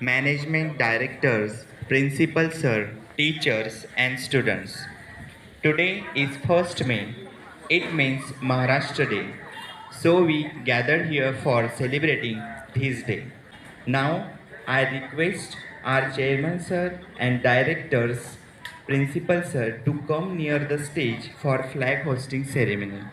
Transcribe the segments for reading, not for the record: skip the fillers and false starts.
management directors, principal sir, teachers and students. Today is 1st May. It means Maharashtra Day. So we gather here for celebrating this day. Now I request our chairman sir and directors, principal sir to come near the stage for flag hosting ceremony.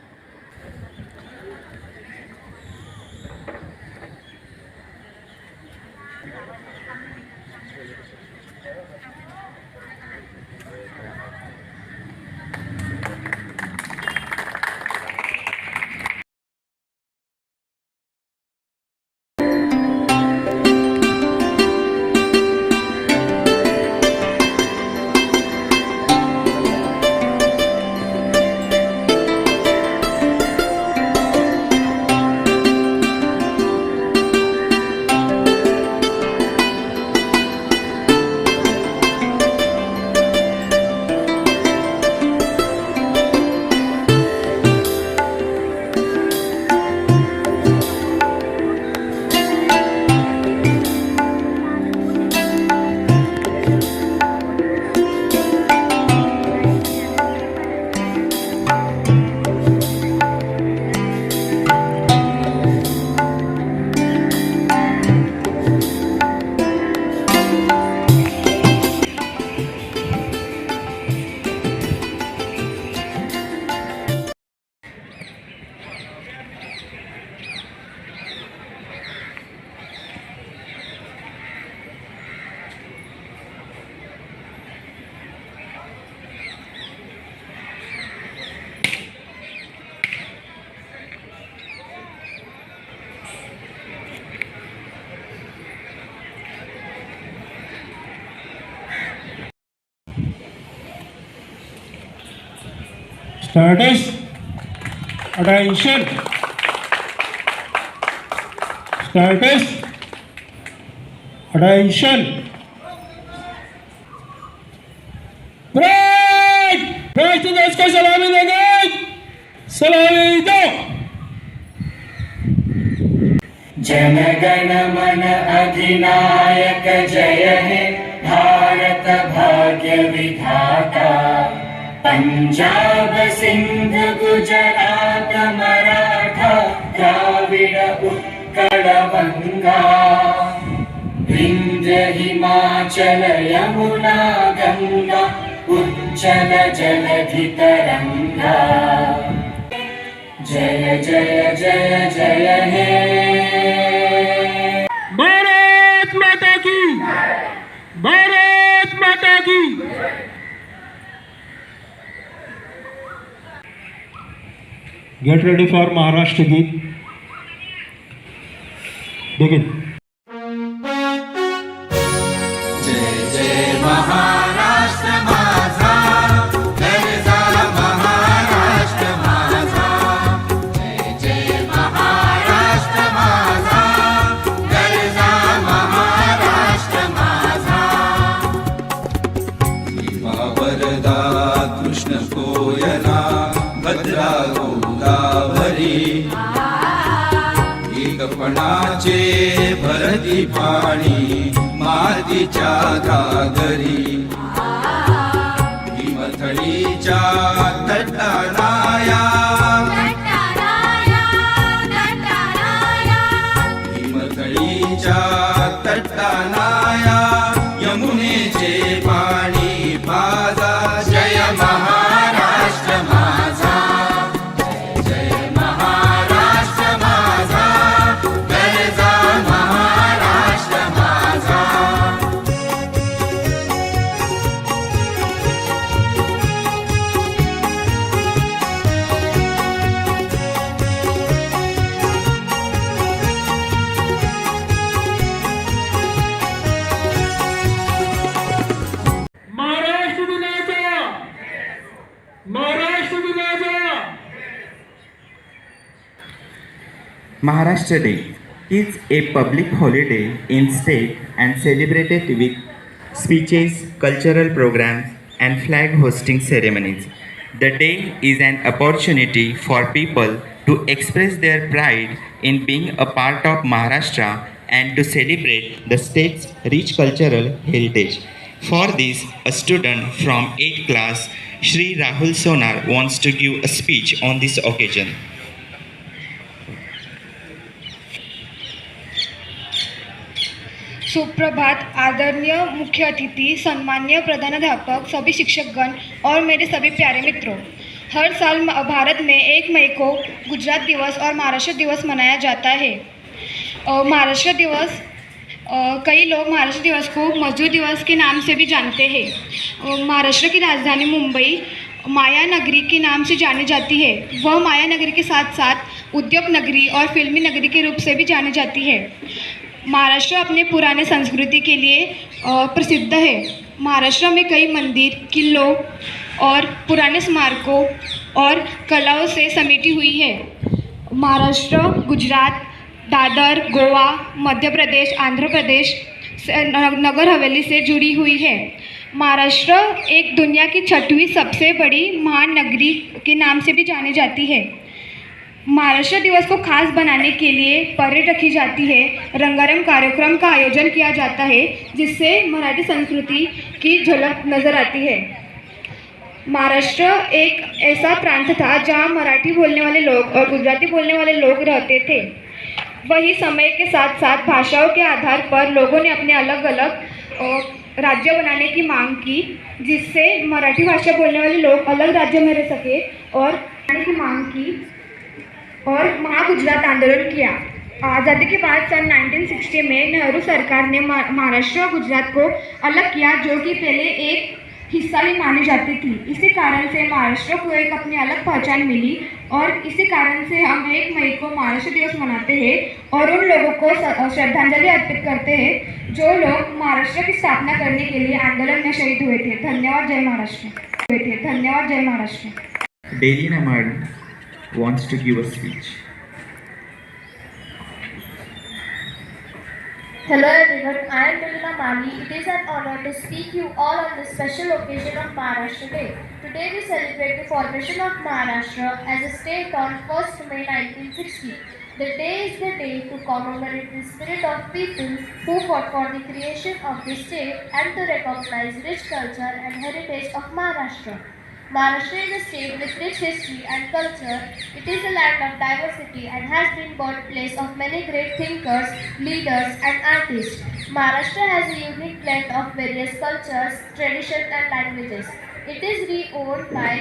Status, attention. Status, attention. Break! Break to देश को सलामी देंगे. सलामी दो. जनगण मन अधिनायक जय हे भारत भाग्य विधाता पंजाब सिंध गुजरात मराठा द्राविड उत्कल गंगा विंध्य हिमाचल यमुना गंगा उच्चल जलधि तरंगा जय जय जय जय हे भारत माता की. भारत माता की. Get ready for Maharashtra Geet. Begin. जय जय महाराष्ट्र माझा गरजा महाराष्ट्र माझा जय जय महाराष्ट्र माझा गरजा महाराष्ट्र माझा भीमा वरदा कृष्ण कोयना भद्रा गोदावरी एकपणाचे भरती पाणी मातीच्या घागरी हिमथडीच्या तटाराया हिमथडीच्या तटाराया यमुनेचे पाणी पाजा जय महाराष्ट्र माझा जय महाराष्ट्र माझा गरजा महाराष्ट्र माझा महाराष्ट्र दिनाचा. महाराष्ट्र दिनाचा. Maharashtra Day is a public holiday in state and celebrated with speeches, cultural programs, and flag hosting ceremonies. The day is an opportunity for people to express their pride in being a part of Maharashtra and to celebrate the state's rich cultural heritage. For this, a student from 8th class, Shri Rahul Sonar, wants to give a speech on this occasion. सुप्रभात आदरणीय मुख्य अतिथि, सम्मान्य प्रधानाध्यापक, सभी शिक्षकगण और मेरे सभी प्यारे मित्रों। हर साल भारत में 1 मई को गुजरात दिवस और महाराष्ट्र दिवस मनाया जाता है। महाराष्ट्र दिवस कई लोग महाराष्ट्र दिवस को मजदूर दिवस के नाम से भी जानते हैं। महाराष्ट्र की राजधानी मुंबई माया नगरी के नाम से जानी जाती है। वह माया नगरी के साथ साथ उद्योग नगरी और फिल्मी नगरी के रूप से भी जानी जाती है। महाराष्ट्र अपने पुराने संस्कृति के लिए प्रसिद्ध है। महाराष्ट्र में कई मंदिर, किलों और पुराने स्मारकों और कलाओं से समेटी हुई है। महाराष्ट्र गुजरात, दादर, गोवा, मध्य प्रदेश, आंध्र प्रदेश, नगर हवेली से जुड़ी हुई है। महाराष्ट्र एक दुनिया की 6वीं सबसे बड़ी महानगरी के नाम से भी जानी जाती है। महाराष्ट्र दिवस को खास बनाने के लिए परेड रखी जाती है, रंगारंग कार्यक्रम का आयोजन किया जाता है, जिससे मराठी संस्कृति की झलक नजर आती है। महाराष्ट्र एक ऐसा प्रांत था जहां मराठी बोलने वाले लोग और गुजराती बोलने वाले लोग रहते थे। वही समय के साथ साथ भाषाओं के आधार पर लोगों ने अपने अलग अलग राज्य बनाने की मांग की, जिससे मराठी भाषा बोलने वाले लोग अलग राज्य में रह सके और बनाने की मांग की और महागुजरात आंदोलन किया। आज़ादी के बाद सन 1960 में नेहरू सरकार ने महाराष्ट्र और गुजरात को अलग किया, जो कि पहले एक हिस्सा ही मानी जाती थी। इसी कारण से महाराष्ट्र को एक अपनी अलग पहचान मिली और इसी कारण से हम 1 मई को महाराष्ट्र दिवस मनाते हैं और उन लोगों को श्रद्धांजलि अर्पित करते हैं जो लोग महाराष्ट्र की स्थापना करने के लिए आंदोलन में शहीद हुए थे। धन्यवाद। जय महाराष्ट्र। धन्यवाद। जय Maharashtra. Delina Madam wants to give a speech. Hello everyone, I am Delina Mali. It is an honor to speak you all on this special occasion of Maharashtra Day. Today we celebrate the formation of Maharashtra as a state on 1st May 1960. The day is the day to commemorate the spirit of people who fought for the creation of the state and to recognize rich culture and heritage of Maharashtra. Maharashtra is a state with rich history and culture. It is a land of diversity and has been birthplace of many great thinkers, leaders and artists. Maharashtra has a unique blend of various cultures, traditions and languages. It is renowned by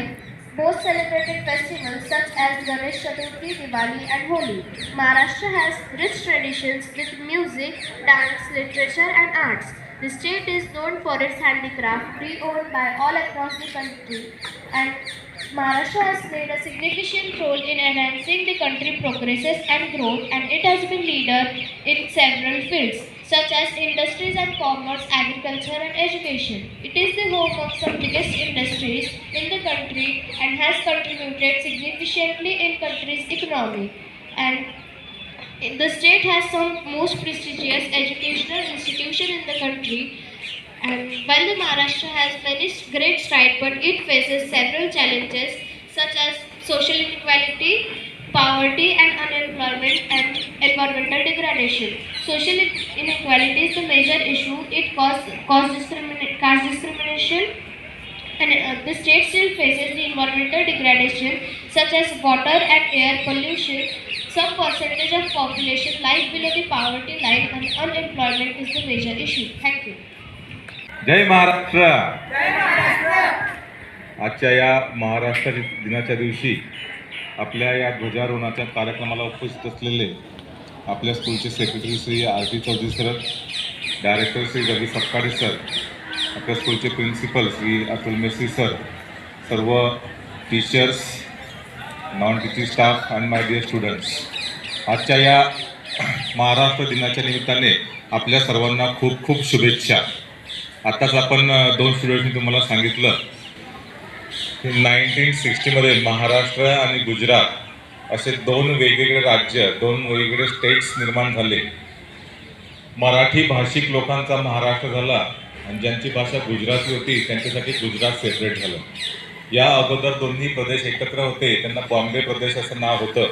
most celebrated festivals such as Ganesh Chaturthi, Diwali and Holi. Maharashtra has rich traditions with music, dance, literature and arts. The state is known for its handicraft, pre-owned by all across the country, and Maharashtra has played a significant role in enhancing the country's progress and growth, and it has been leader in several fields such as industries and commerce, agriculture and education. It is the home of some biggest industries in the country and has contributed significantly in country's economy. And the state has some most prestigious educational institutions in the country, and while the Maharashtra has many great strides, but it faces several challenges such as social inequality, poverty and unemployment and environmental degradation. Social inequality is the major issue. It caste discrimination, and the state still faces the environmental degradation such as water and air pollution. Some percentage of population lies below the poverty line and unemployment is the major issue. Thank you. जय महाराष्ट्र. आजच्या या महाराष्ट्र दिनाच्या दिवशी आपल्या या ध्वजारोहणाच्या कार्यक्रमाला उपस्थित असलेले आपल्या स्कूलचे secretary Shri R T. Chaudhari sir, director Shri Ravi Sapkale sir, आपल्या स्कूलचे प्रिन्सिपल श्री अतुल मेस्त्री सर, सर्व teachers, non teaching staff and my dear students, आजच्या या महाराष्ट्र दिनाच्या निमित्ताने आपल्या सर्वांना खूप खूप शुभेच्छा. आत्ताच आपण 2 स्टुडंट्सनी तुम्हाला सांगितलं की 1960मध्ये महाराष्ट्र आणि गुजरात असे 2 वेगवेगळे राज्य, 2 वेगवेगळे स्टेट्स निर्माण झाले. मराठी भाषिक लोकांचा महाराष्ट्र झाला आणि ज्यांची भाषा गुजराती होती त्यांच्यासाठी गुजरात सेपरेट झालं. या अगोदर दोन्ही प्रदेश एकत्र होते, त्यांना बॉम्बे प्रदेश असं नाव होतं.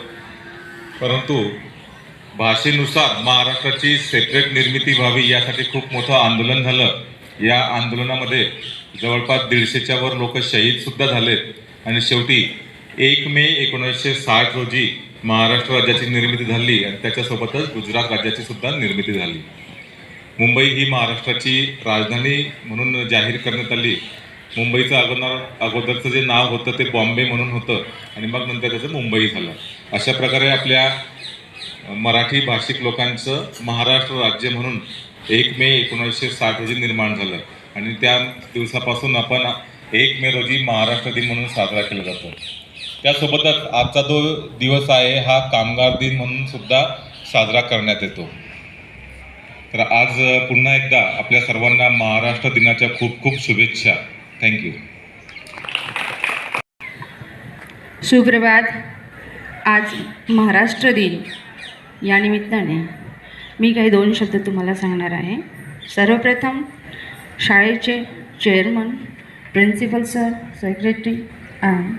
परंतु भाषेनुसार महाराष्ट्राची सेपरेट निर्मिती व्हावी यासाठी खूप मोठं आंदोलन झालं. या आंदोलनामध्ये जवळपास 150च्या वर लोक शहीदसुद्धा झालेत आणि शेवटी 1 मे 1960 रोजी महाराष्ट्र राज्याची निर्मिती झाली आणि त्याच्यासोबतच गुजरात राज्याची सुद्धा निर्मिती झाली. मुंबई ही महाराष्ट्राची राजधानी म्हणून जाहीर करण्यात आली. मुंबईचं अगोदरचं जे नाव होतं ते बॉम्बे म्हणून होतं आणि मग नंतर त्याचं मुंबई झालं. अशा प्रकारे आपल्या मराठी भाषिक लोकांचं महाराष्ट्र राज्य म्हणून 1 मे 1960 रोजी निर्माण झालं आणि त्या दिवसापासून आपण 1 मे रोजी महाराष्ट्र दिन म्हणून साजरा केला जातो. त्यासोबतच आजचा जो दिवस आहे हा कामगार दिन म्हणून सुद्धा साजरा करण्यात येतो. तर आज पुन्हा एकदा आपल्या सर्वांना महाराष्ट्र दिनाच्या खूप खूप शुभेच्छा. थँक्यू. सुप्रभात. आज महाराष्ट्र दिन या निमित्ताने मी काही 2 शब्द तुम्हाला सांगणार आहे. सर्वप्रथम शाळेचे chairman, principal sir, secretary and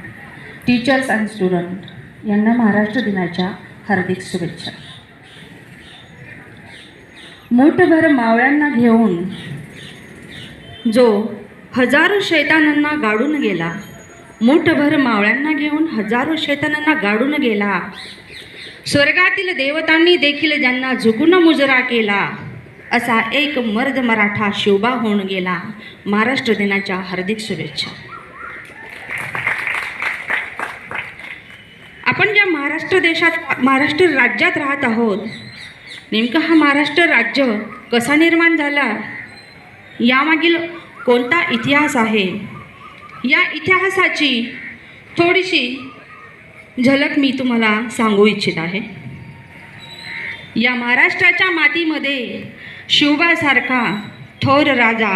teachers and student यांना महाराष्ट्र दिनाच्या हार्दिक शुभेच्छा. मूठभर मावळ्यांना घेऊन जो हजारो शैतानांना गाडून गेला, मूठभर मावळ्यांना घेऊन हजारो शैतानांना गाडून गेला, स्वर्गातील देवतांनी देखील ज्यांना झुकून मुजरा केला, असा एक मर्द मराठा शिवबा होऊन गेला. महाराष्ट्र दिनाच्या हार्दिक शुभेच्छा. आपण ज्या महाराष्ट्र राज्यात राहत आहोत, नेमकं हा महाराष्ट्र राज्य कसा निर्माण झाला, यामागील कोणता इतिहास आहे, या इतिहासाची थोडीशी झलक मी तुम्हाला सांगू इच्छित आहे. या महाराष्ट्राच्या मातीमध्ये शिवबासारखा थोर राजा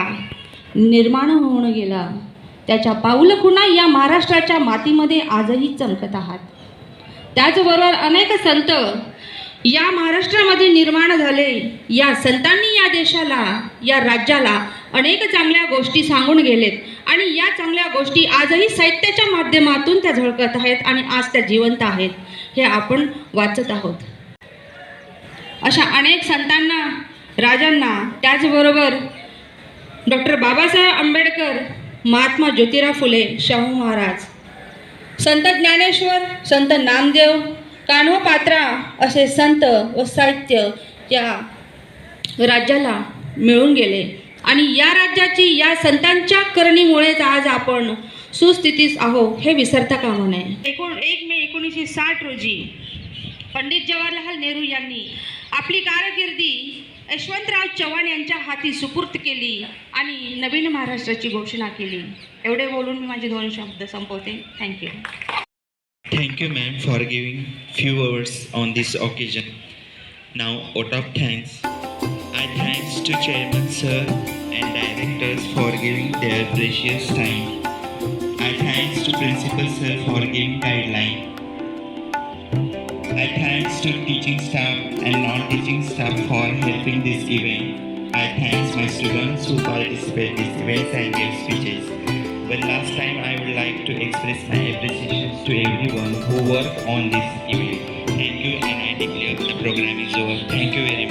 निर्माण होऊन गेला. त्याच्या पाऊलखुणा या महाराष्ट्राच्या मातीमध्ये आजही चमकत आहात. त्याचबरोबर अनेक संत या महाराष्ट्रामध्ये निर्माण झाले. या संतांनी या देशाला, या राज्याला अनेक चांगल्या गोष्टी सांगून गेलेत आणि या चांगल्या गोष्टी आजही साहित्याच्या माध्यमातून त्या झळकत आहेत आणि आज त्या जिवंत आहेत, हे आपण वाचत आहोत. अशा अनेक संतांना, राजांना, त्याचबरोबर डॉक्टर बाबासाहेब आंबेडकर, महात्मा ज्योतिराव फुले, शाहू महाराज, संत ज्ञानेश्वर, संत नामदेव, कान्होपात्रा असे संत व साहित्य या राज्याला मिळून गेले आणि या राज्याची, या संतांच्या करणीमुळेच आज आपण सुस्थितीत आहोत, हे विसरता कामा नये. 1 मे 1960 रोजी पंडित जवाहरलाल नेहरू यांनी आपली कारकिर्दी यशवंतराव चव्हाण यांच्या हाती सुपूर्त केली आणि नवीन महाराष्ट्राची घोषणा केली. एवढे बोलून मी माझे 2 शब्द संपवते. Thank you. Thank you, ma'am, for giving few words on this occasion. Now, out of thanks, I thanks to Chairman Sir and directors for giving their precious time. I thanks to Principal Sir for giving guideline. I thanks to teaching staff and non-teaching staff for helping this event. I thanks my students who participate in this event and give speeches. But last time I would like to express my appreciation to everyone who worked on this event. Thank you, and I declare the program is over. Thank you very much.